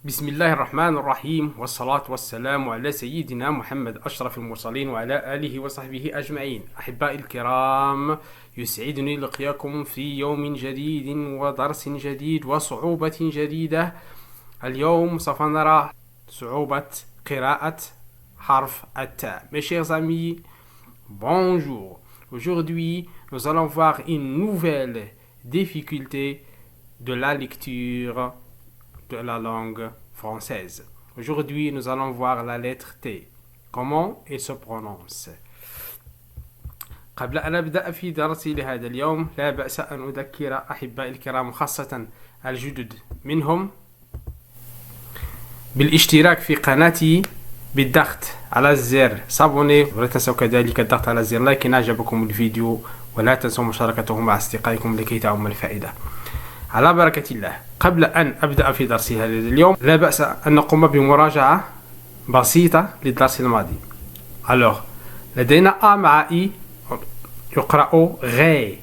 بسم الله الرحمن الرحيم والصلاة والسلام على سيدنا محمد أشرف المرسلين وعلى آله وصحبه أجمعين. أحبائي الكرام، يسعدني لقياكم في يوم جديد ودرس جديد وصعوبة جديدة. اليوم سوف نرى صعوبة قراءة حرف التاء. Mes chers amis, bonjour. Aujourd'hui, nous allons voir une nouvelle difficulté de la lecture de la langue française. Aujourd'hui, nous allons voir la lettre T. Comment elle se prononce. قبل أن أبدأ في درسي لهذا اليوم لا بأس أن أذكر أحبائي الكرام خاصة الجدد منهم بالاشتراك في قناتي بالضغط على الزر صابوني، ولا تنسوا كذلك الضغط على زر لايك إن أعجبكم الفيديو، ولا تنسوا مشاركته مع أصدقائكم لكي تعم الفائدة. على بركة الله، قبل أن أبدأ في درسي هذا اليوم لا بأس أن نقوم بمراجعة بسيطة للدرس الماضي. Alors لدينا A مع I يقرأ غي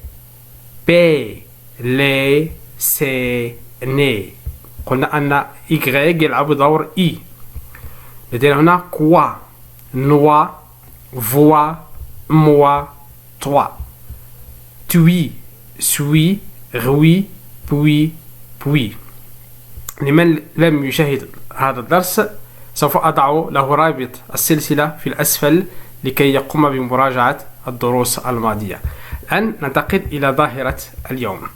بي لي سي ني. قلنا أن Y يلعب دور I. لدينا هنا كوا نوا فوا موا توا توي سوي غوي بوي بوي. لمن لم يشاهد هذا الدرس سوف أضع له رابط السلسلة في الأسفل لكي يقوم بمراجعة الدروس الماضية. الآن ننتقل إلى ظاهرة اليوم.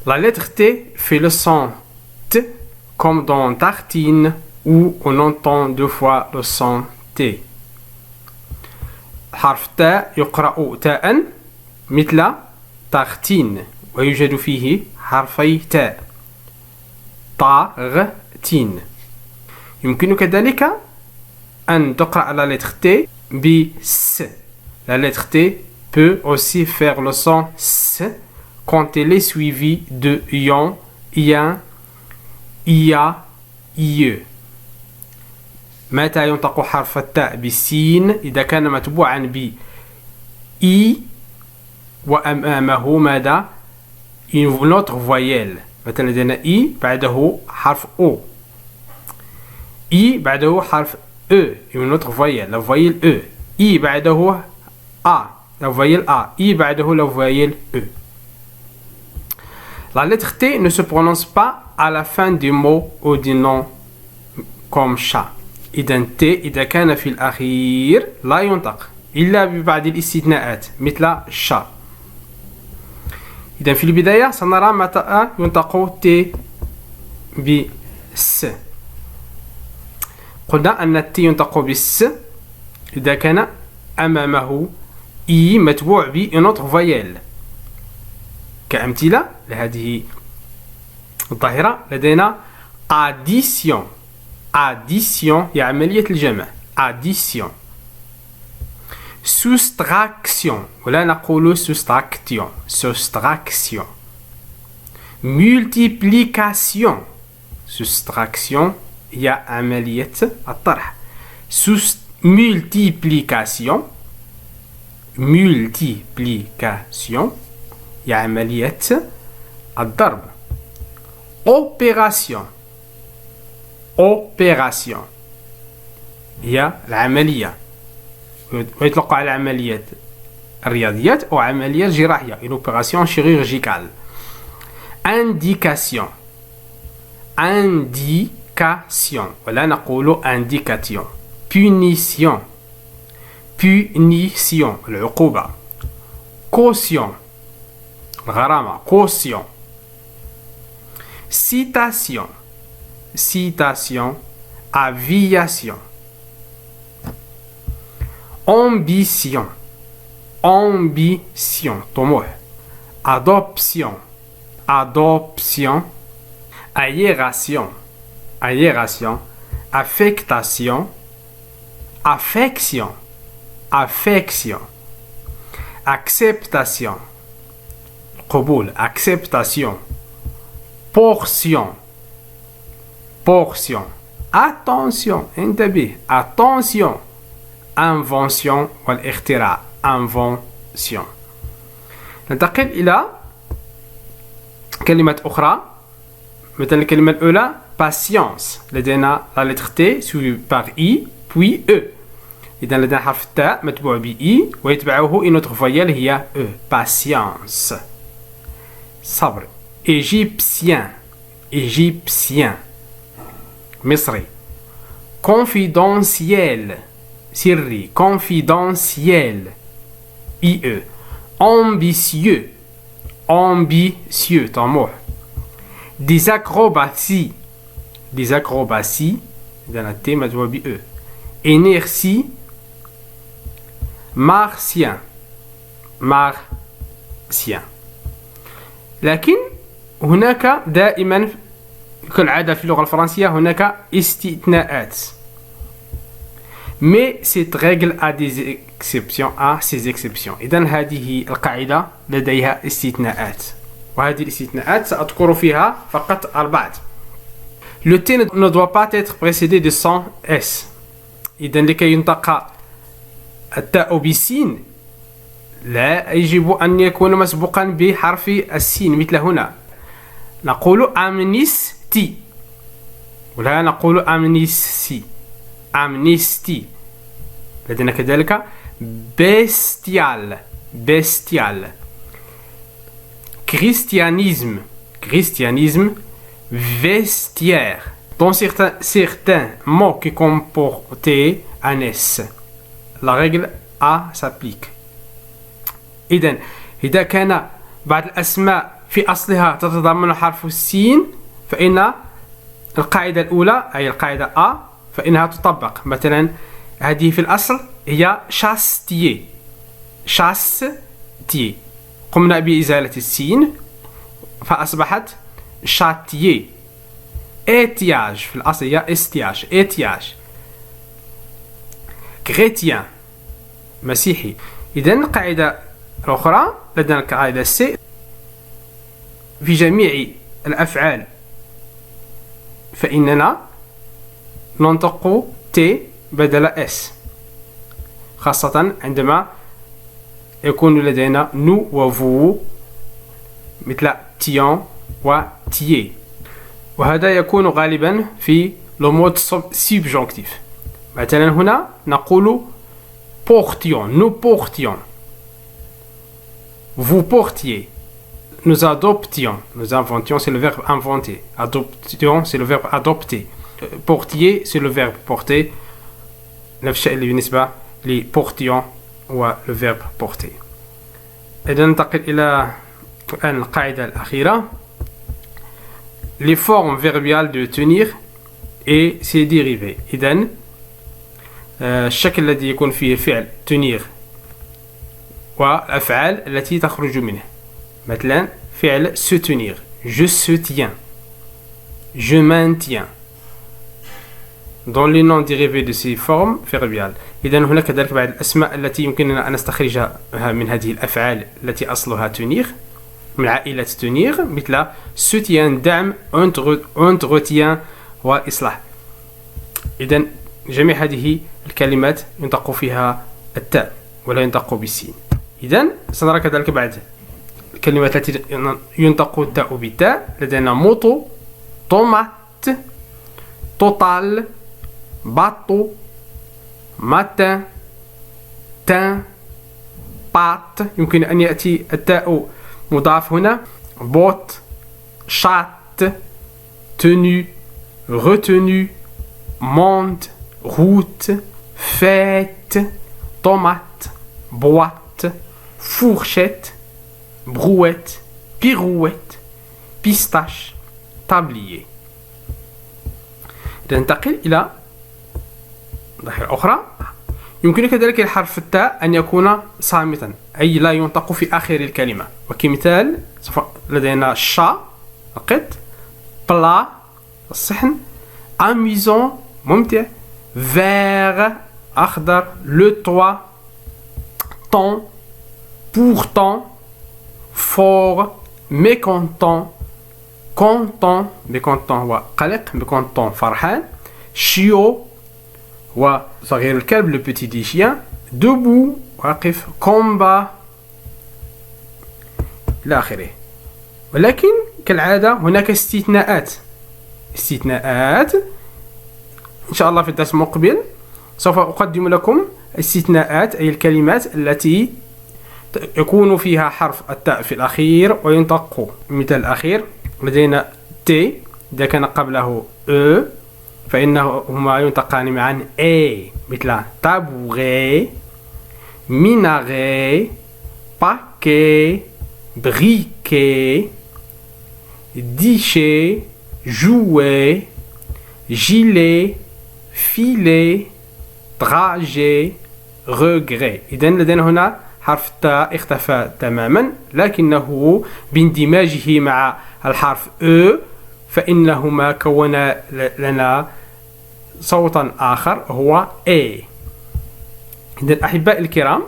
La lettre T fait le son T comme dans tartine où on entend deux fois le son T. حرف تاء يقرأ تاء مثل tartine ويوجد فيه حرفي تاء طاغتين. يمكن كذلك أن تقرأ على lettre T بس. La lettre T peut aussi faire le son S quand elle est suivie de ion, ien, ia, ie. متى ينطق حرف التاء بالسين؟ إذا كان متبوعا ب I وأمامه ماذا؟ une autre voyelle. مثلا لدينا I بعده حرف O، I بعده حرف E une autre voyelle la voyelle E، I بعده A la voyelle A، I بعده la voyelle E. La lettre T ne se prononce pas à la fin des mots ou des noms comme chat. إذا T إذا كان في الأخير لا ينطق إلا ببعض الاستثناءات مثل chat. إذا في البداية سنرى متى ينطق T بس. قلنا أن T ينطق بس إذا كان أمامه I متبوع ب une autre voyelle. كأمثلة لهذه الظاهرة لدينا addition. addition هي عملية الجمع addition. soustraction ولا نقول soustraction soustraction. multiplication soustraction هي عملية الطرح. multiplication multiplication هي عملية الضرب. opération opération هي العملية ويطلق على عمليات الرياضيات أو عمليات جراحية une opération chirurgicale. indication indication ولا نقول indication. punition punition العقوبة. caution الغرامة caution. citation citation aviation. ambition ambition طموح. adoption adoption. aération aération. affectation affection affection. acceptation قبول acceptation. portion portion. attention انتبه attention. invention والاختراع invention. ننتقل إلى كلمة أخرى مثلا الكلمة الأولى patience، لدينا la lettre T suivie par I puis E. إذا لدينا حرف التاء متبوع ب I ويتبعه une autre voyelle هي E. patience. صبر. égyptien égyptien مصري. confidentiel سري confidentiel IE. ambitieux ambitieux طموح. des acrobaties des acrobaties إذا الت متبوع ب E. énergie martien martien. لكن هناك دائما كالعادة في اللغة الفرنسية هناك استثناءات. Mais cette règle a des exceptions à ces exceptions. إذن هذه القاعدة لديها استثناءات وهذه الاستثناءات سأذكر فيها فقط البعض. Le T ne doit pas être précédé de son S. إذن لكي ينطق التاء بالسين لا يجب أن يكون مسبوقا بحرف السين مثل هنا نقول أمنيستي ولا نقول أمنيسي أمنيستي. لدينا كذلك بيستيال بيستيال. christianisme christianisme. vestiaire dans certains mots qui comportent un S la règle A s'applique. إذا كان بعض الأسماء في أصلها تتضمن حرف السين فإن القاعدة الأولى أي القاعدة A فإنها تطبق. مثلا هذه في الأصل هي شاستيي شاستيي قمنا بإزالة السين فأصبحت شاتيي. étiage في الأصل هي استياج étiage. chrétien مسيحي. إذن القاعدة الأخرى لدينا القاعدة سي في جميع الأفعال فإننا ننطق تي بدل اس خاصة عندما يكون لدينا نو وفو مثل تيون وتيي وهذا يكون غالبا في لومود سبجونكتيف. مثلا هنا نقول portions nous portions vous portiez nous adoptions nous inventions c'est le verbe inventer adoption c'est le verbe adopter portier c'est le verbe porter نفس الشيء اللي بالنسبة ل portions هو le verbe porter. إذا ننتقل إلى الآن القاعدة الأخيرة les formes verbiales de tenir et ses dérivés. إذن الشكل الذي يكون فيه فعل tenir والأفعال التي تخرج منه. مثلا فعل se tenir je se tiens je maintiens dans les noms dérivés de ces formes verbiales. إذن هناك كذلك بعض الأسماء التي يمكننا أن نستخرجها من هذه الأفعال التي أصلها tenir من عائلة tenir مثل soutien دعم entretien وإصلاح. إذن جميع هذه الكلمات ينطق فيها التاء ولا ينطق بالسين. إذن سنرى كذلك بعد الكلمات التي ينطق التاء بالتاء. لدينا موتو طومات توتال باتو ماتان تان بات. يمكن أن يأتي التاء مضاف هنا بوت شات تنو retenu monde route fête tomate boîte fourchette brouette pirouette pistache tablier. ننتقل إلى ظاهرة أخرى. يمكن كذلك الحرف التاء أن يكون صامتا أي لا ينطق في آخر الكلمة. وكمثال لدينا شا القط بلا الصحن amusant ممتع vert أخضر le toit temps pourtant fort mécontent content mécontent هو قلق mécontent فرحان chiot وصغير الكلب le petit des chiens debout واقف combat إلى آخره. ولكن كالعادة هناك استثناءات استثناءات. إن شاء الله في الدرس المقبل سوف أقدم لكم استثناءات، أي الكلمات التي يكون فيها حرف التاء في الأخير وينطق مثل الأخير. لدينا تي، إذا كان قبله أ فإنهما ينطقان معا أي، مثل تابوغي، ميناغي، باكي، بريكي، ديشي، جوي، جيلي، فيلي، تراجي، رغري. إذن لدينا هنا حرف التاء اختفى تماما، لكنه باندماجه مع الحرف أ فإنهما كونا لنا صوتا آخر هو A. إذن أحبائي الكرام،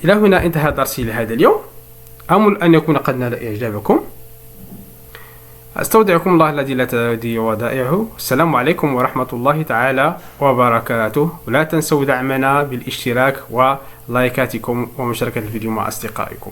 إلى هنا انتهى درسي لهذا اليوم. أمل أن يكون قد نال إعجابكم. أستودعكم الله الذي لا تضيع ودائعه. السلام عليكم ورحمة الله تعالى وبركاته. ولا تنسوا دعمنا بالاشتراك ولايكاتكم ومشاركة الفيديو مع أصدقائكم.